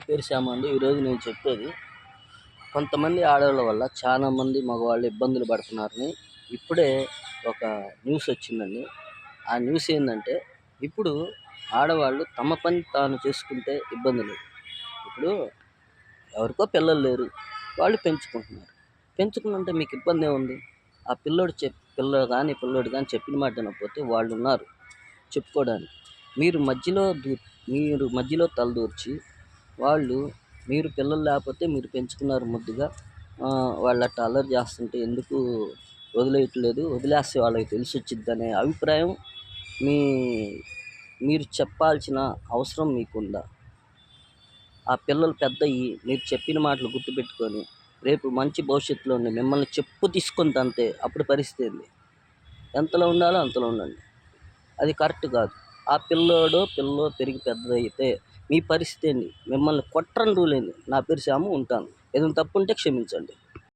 పేరు శ్యామ అండి. ఈరోజు నేను చెప్పేది కొంతమంది ఆడవాళ్ళ వల్ల చాలామంది మగవాళ్ళు ఇబ్బందులు పడుతున్నారని ఇప్పుడే ఒక న్యూస్ వచ్చిందండి. ఆ న్యూస్ ఏంటంటే ఇప్పుడు ఆడవాళ్ళు తమ పని తాను చేసుకుంటే ఇబ్బంది లేదు. ఇప్పుడు ఎవరికో పిల్లలు లేరు, వాళ్ళు పెంచుకుంటున్నారు. పెంచుకున్నంటే మీకు ఇబ్బంది ఏముంది? ఆ పిల్లోడు కానీ చెప్పిన మాట వినకపోతే వాళ్ళు ఉన్నారు చెప్పుకోవడానికి. మీరు మధ్యలో తలదూర్చి వాళ్ళు మీరు పిల్లలు లేకపోతే మీరు పెంచుకున్నారు ముద్దుగా, వాళ్ళు అట్లా అల్లరి చేస్తుంటే ఎందుకు వదిలేయట్లేదు, వదిలేస్తే వాళ్ళకి తెలిసి వచ్చిద్దనే అభిప్రాయం మీ మీరు చెప్పాల్సిన అవసరం మీకుందా? ఆ పిల్లలు పెద్దయ్యి మీరు చెప్పిన మాటలు గుర్తుపెట్టుకొని రేపు మంచి భవిష్యత్తులో మిమ్మల్ని చెప్పు తీసుకొని తంతే అప్పుడు పరిస్థితి ఏంది? ఎంతలో ఉండాలో అంతలో ఉండండి. అది కరెక్ట్ కాదు. ఆ పిల్లో పెరిగి పెద్దదైతే మీ పరిస్థితి ఏంటి? మిమ్మల్ని కొట్టరని రూల్ ఏంది? నా పేరు శ్యాము, ఉంటాను. ఏదైనా తప్పు ఉంటే క్షమించండి.